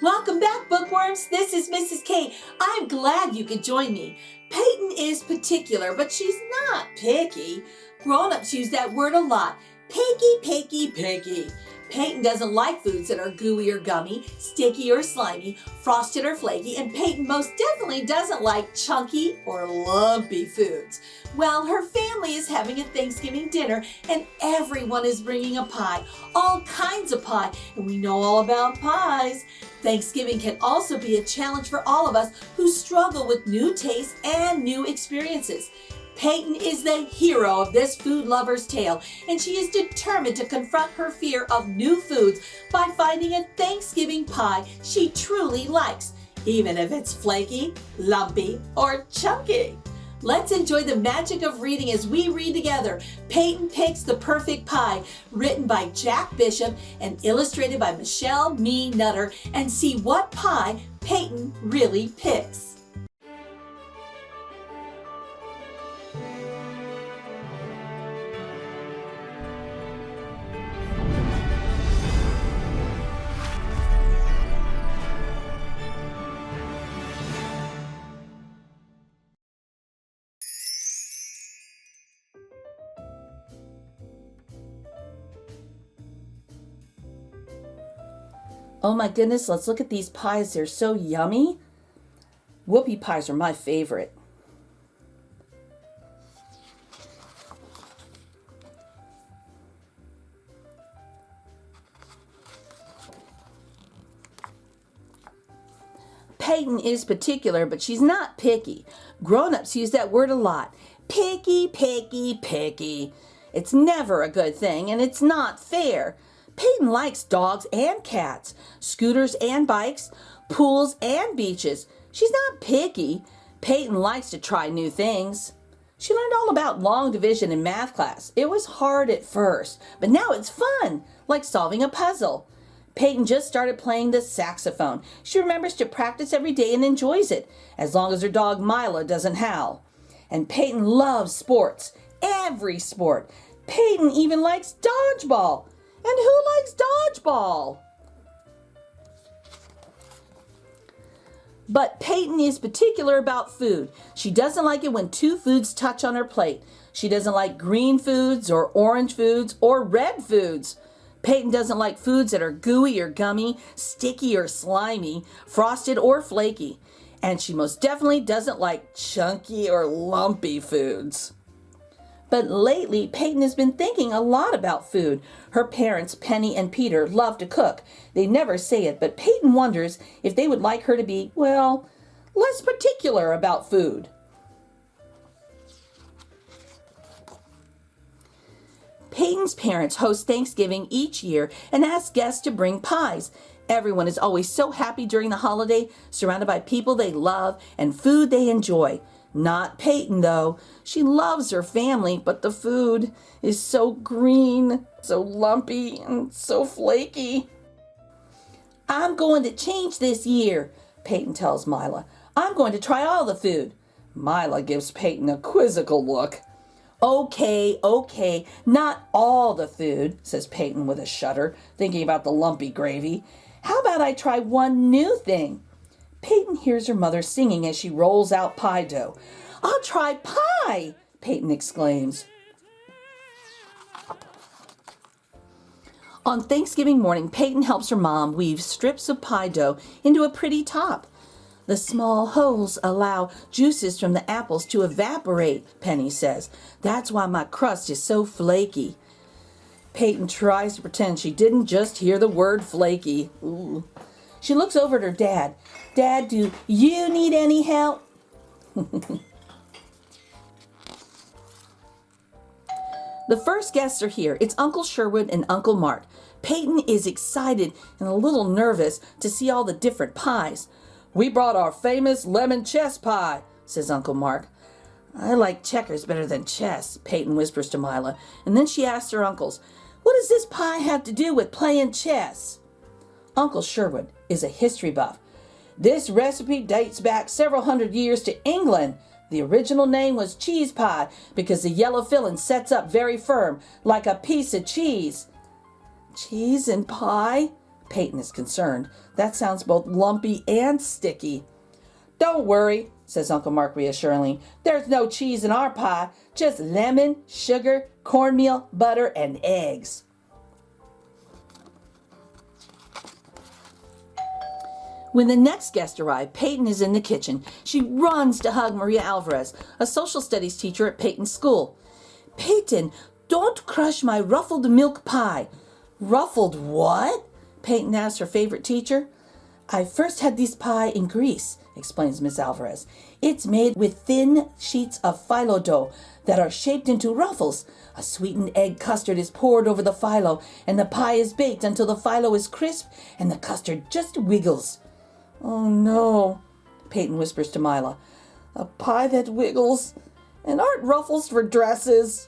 Welcome back, bookworms. This is Mrs. K. I'm glad you could join me. Peyton is particular, but she's not picky. Grown-ups use that word a lot. Picky, picky, picky. Peyton doesn't like foods that are gooey or gummy, sticky or slimy, frosted or flaky, and Peyton most definitely doesn't like chunky or lumpy foods. Well, her family is having a Thanksgiving dinner and everyone is bringing a pie, all kinds of pie, and we know all about pies. Thanksgiving can also be a challenge for all of us who struggle with new tastes and new experiences. Peyton is the hero of this food lover's tale, and she is determined to confront her fear of new foods by finding a Thanksgiving pie she truly likes, even if it's flaky, lumpy, or chunky. Let's enjoy the magic of reading as we read together. Peyton Picks the Perfect Pie, written by Jack Bishop and illustrated by Michelle Mee Nutter, and see what pie Peyton really picks. Oh my goodness, let's look at these pies. They're so yummy. Whoopie pies are my favorite. Peyton is particular, but she's not picky. Grown-ups use that word a lot. Picky, picky, picky. It's never a good thing, and it's not fair. Peyton likes dogs and cats, scooters and bikes, pools and beaches. She's not picky. Peyton likes to try new things. She learned all about long division in math class. It was hard at first, but now it's fun, like solving a puzzle. Peyton just started playing the saxophone. She remembers to practice every day and enjoys it, as long as her dog Mila doesn't howl. And Peyton loves sports, every sport. Peyton even likes dodgeball. And who likes dodgeball? But Peyton is particular about food. She doesn't like it when two foods touch on her plate. She doesn't like green foods or orange foods or red foods. Peyton doesn't like foods that are gooey or gummy, sticky or slimy, frosted or flaky. And she most definitely doesn't like chunky or lumpy foods. But lately, Peyton has been thinking a lot about food. Her parents, Penny and Peter, love to cook. They never say it, but Peyton wonders if they would like her to be, well, less particular about food. Peyton's parents host Thanksgiving each year and ask guests to bring pies. Everyone is always so happy during the holiday, surrounded by people they love and food they enjoy. Not Peyton, though. She loves her family, but the food is so green, so lumpy, and so flaky. I'm going to change this year, Peyton tells Mila. I'm going to try all the food. Mila gives Peyton a quizzical look. Okay, not all the food, says Peyton with a shudder, thinking about the lumpy gravy. How about I try one new thing? Peyton hears her mother singing as she rolls out pie dough. I'll try pie, Peyton exclaims. On Thanksgiving morning, Peyton helps her mom weave strips of pie dough into a pretty top. The small holes allow juices from the apples to evaporate, Penny says. That's why my crust is so flaky. Peyton tries to pretend she didn't just hear the word flaky. Ooh. She looks over at her dad. Dad, do you need any help? The first guests are here. It's Uncle Sherwood and Uncle Mark. Peyton is excited and a little nervous to see all the different pies. We brought our famous lemon chess pie, says Uncle Mark. I like checkers better than chess, Peyton whispers to Mila. And then she asks her uncles, what does this pie have to do with playing chess? Uncle Sherwood is a history buff. This recipe dates back several hundred years to England. The original name was cheese pie because the yellow filling sets up very firm, like a piece of cheese. Cheese and pie? Peyton is concerned. That sounds both lumpy and sticky. Don't worry, says Uncle Mark reassuringly. There's no cheese in our pie, just lemon, sugar, cornmeal, butter, and eggs. When the next guest arrived, Peyton is in the kitchen. She runs to hug Maria Alvarez, a social studies teacher at Peyton's school. Peyton, don't crush my ruffled milk pie. Ruffled what? Peyton asked her favorite teacher. I first had this pie in Greece, explains Miss Alvarez. It's made with thin sheets of phyllo dough that are shaped into ruffles. A sweetened egg custard is poured over the phyllo, and the pie is baked until the phyllo is crisp and the custard just wiggles. Oh no, Peyton whispers to Mila. A pie that wiggles? And aren't ruffles for dresses?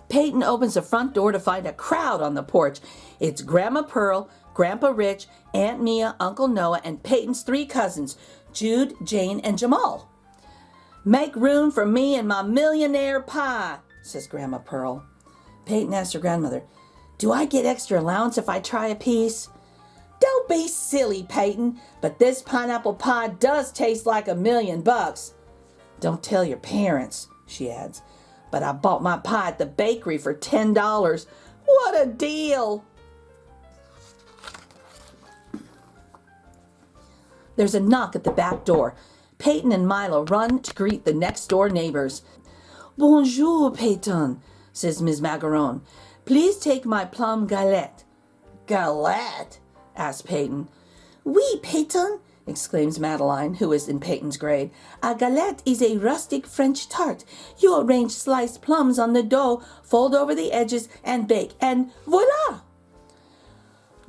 Peyton opens the front door to find a crowd on the porch. It's Grandma Pearl, Grandpa Rich, Aunt Mia, Uncle Noah, and Peyton's 3 cousins, Jude, Jane, and Jamal. Make room for me and my millionaire pie, says Grandma Pearl. Peyton asks her grandmother, do I get extra allowance if I try a piece? Don't be silly, Peyton, but this pineapple pie does taste like $1,000,000. Don't tell your parents, she adds, but I bought my pie at the bakery for $10. What a deal! There's a knock at the back door. Peyton and Milo run to greet the next door neighbors. Bonjour, Peyton, says Ms. Macaron. Please take my plum galette. Galette? asks Peyton. Oui, Peyton, exclaims Madeline, who is in Peyton's grade. A galette is a rustic French tart. You arrange sliced plums on the dough, fold over the edges, and bake, and voila!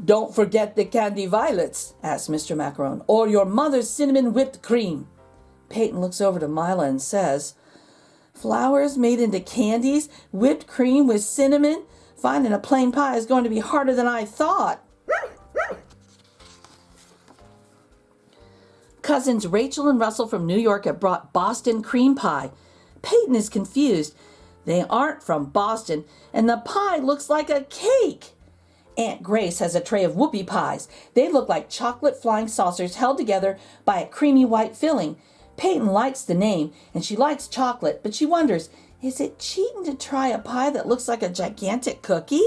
Don't forget the candy violets, asks Mr. Macaron, or your mother's cinnamon whipped cream. Peyton looks over to Mila and says, flowers made into candies, whipped cream with cinnamon? Finding a plain pie is going to be harder than I thought. Cousins Rachel and Russell from New York have brought Boston cream pie. Peyton is confused. They aren't from Boston, and the pie looks like a cake. Aunt Grace has a tray of whoopie pies. They look like chocolate flying saucers held together by a creamy white filling. Peyton likes the name, and she likes chocolate, but she wonders, is it cheating to try a pie that looks like a gigantic cookie?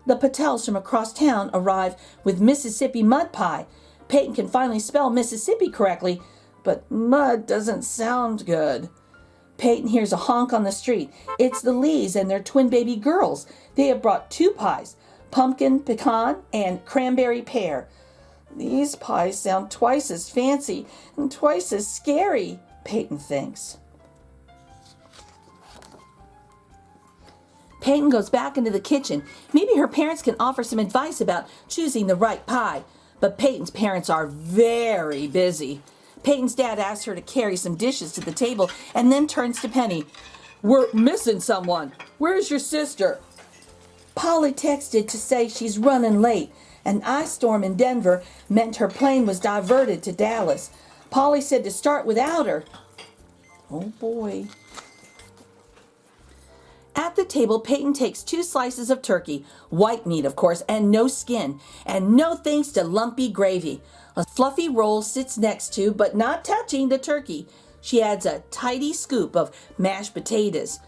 The Patels from across town arrive with Mississippi mud pie. Peyton can finally spell Mississippi correctly, but mud doesn't sound good. Peyton hears a honk on the street. It's the Lees and their twin baby girls. They have brought 2 pies, pumpkin pecan and cranberry pear. These pies sound twice as fancy and twice as scary, Peyton thinks. Peyton goes back into the kitchen. Maybe her parents can offer some advice about choosing the right pie. But Peyton's parents are very busy. Peyton's dad asks her to carry some dishes to the table and then turns to Penny. We're missing someone. Where's your sister? Polly texted to say she's running late. An ice storm in Denver meant her plane was diverted to Dallas. Polly said to start without her. Oh boy. At the table, Peyton takes 2 slices of turkey, white meat, of course, and no skin, and no thanks to lumpy gravy. A fluffy roll sits next to, but not touching, the turkey. She adds a tidy scoop of mashed potatoes.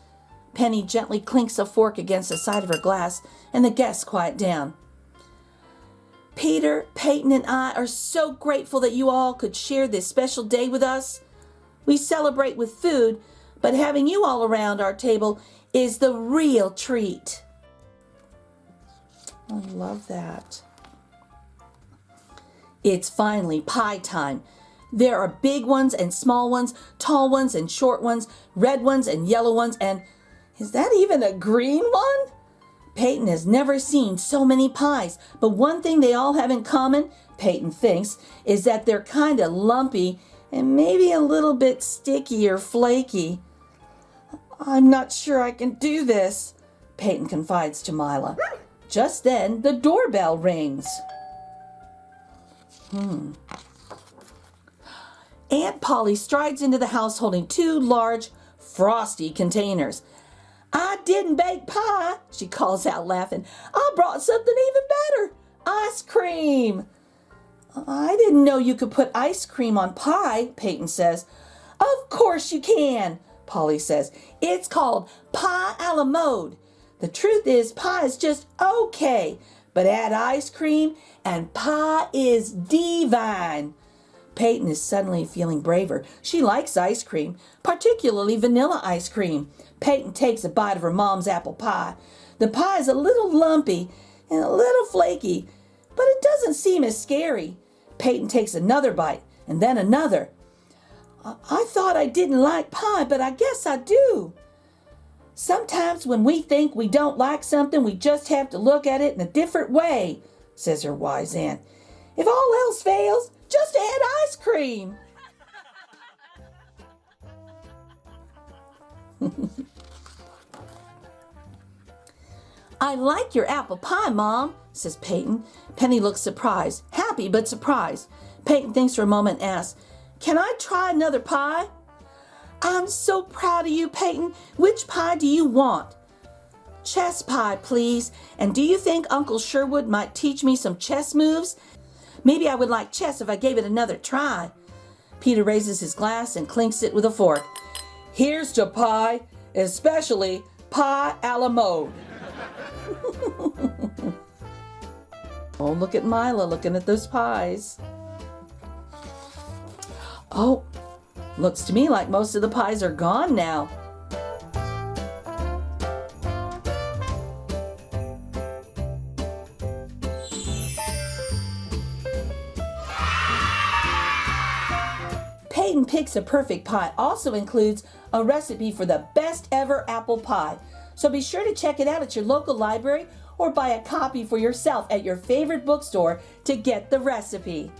Penny gently clinks a fork against the side of her glass, and the guests quiet down. Peter, Peyton, and I are so grateful that you all could share this special day with us. We celebrate with food, but having you all around our table is the real treat. I love that. It's finally pie time. There are big ones and small ones, tall ones and short ones, red ones and yellow ones, and is that even a green one? Peyton has never seen so many pies, but one thing they all have in common, Peyton thinks, is that they're kind of lumpy and maybe a little bit sticky or flaky. I'm not sure I can do this, Peyton confides to Mila. Just then, the doorbell rings. Aunt Polly strides into the house holding 2 large, frosty containers. I didn't bake pie, she calls out laughing. I brought something even better. Ice cream. I didn't know you could put ice cream on pie, Peyton says. Of course you can, Polly says. It's called pie a la mode. The truth is pie is just okay, but add ice cream and pie is divine. Peyton is suddenly feeling braver. She likes ice cream, particularly vanilla ice cream. Peyton takes a bite of her mom's apple pie. The pie is a little lumpy and a little flaky, but it doesn't seem as scary. Peyton takes another bite and then another. I thought I didn't like pie, but I guess I do. Sometimes when we think we don't like something, we just have to look at it in a different way, says her wise aunt. If all else fails, just add ice cream. I like your apple pie, Mom, says Peyton. Penny looks surprised, happy but surprised. Peyton thinks for a moment and asks, Can I try another pie? I'm so proud of you, Peyton. Which pie do you want? Chess pie, please. And do you think Uncle Sherwood might teach me some chess moves? Maybe I would like chess if I gave it another try. Peter raises his glass and clinks it with a fork. Here's to pie, especially pie a la mode. Oh, look at Mila looking at those pies. Oh, looks to me like most of the pies are gone now. Peyton Picks a Perfect Pie also includes a recipe for the best ever apple pie. So be sure to check it out at your local library or buy a copy for yourself at your favorite bookstore to get the recipe.